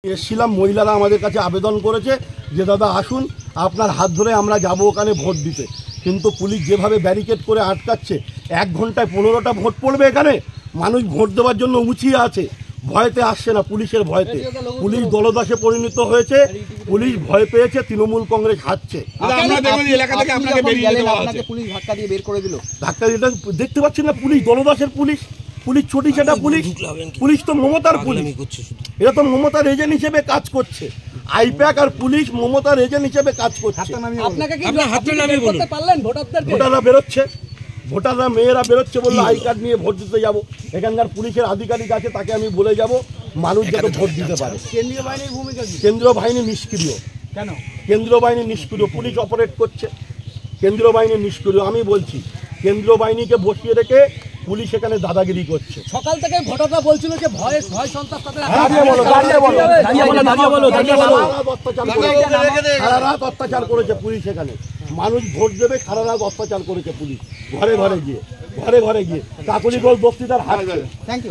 এসেছিলাম, মহিলারা আমাদের কাছে আবেদন করেছে যে দাদা আসুন, আপনার হাত ধরে আমরা যাব ওখানে ভোট দিতে। কিন্তু পুলিশ যেভাবে ব্যারিকেড করে আটকাচ্ছে, 1 ঘন্টায় 15টা ভোট পড়বে এখানে। মানুষ ভোট দেওয়ার জন্য উঁচিয়ে আছে, ভয়তে আসছে না, পুলিশের ভয়তে। পুলিশ দলদাসে পরিণত হয়েছে, পুলিশ ভয় পেয়েছে, তৃণমূল কংগ্রেস হারছে। ধাক্কা দিয়ে দেখতে পাচ্ছেন না, পুলিশ দলদাসের পুলিশ, পুলিশ ছোটি ছেটা পুলিশ, পুলিশ তো মমতার পুলিশ। এরা তো মমতার এজেন্ট হিসেবে কাজ করছে। আইপ্যাক আর পুলিশ মমতার এজেন্ট হিসেবে কাজ করছে। ভোটাররা বেরোচ্ছে, ভোটাররা মেয়েরা বেরোচ্ছে, বললো আই কার্ড নিয়ে ভোট দিতে যাব। এখানকার পুলিশের আধিকারিক আছে, তাকে আমি বলে যাব মানুষ যাতে ভোট দিতে পারে। কেন্দ্রীয় বাহিনীর ভূমিকা, কেন্দ্রীয় বাহিনী নিষ্ক্রিয়। কেন কেন্দ্রীয় বাহিনী নিষ্ক্রিয়? পুলিশ অপারেট করছে, কেন্দ্রীয় বাহিনী নিষ্ক্রিয়। আমি বলছি কেন্দ্রীয় বাহিনীকে বসিয়ে রেখে পুলিশ এখানে দাদাগিরি করছে। সকাল থেকে ভোটাররা বলছিল যে ভয় সন্ত্রাস তাদের সারা রাত অত্যাচার করেছে পুলিশ এখানে। মানুষ ভোট দেবে, সারা রাত অত্যাচার করেছে পুলিশ, ঘরে ঘরে গিয়ে কাকলি গোল বক্তৃতার হাত।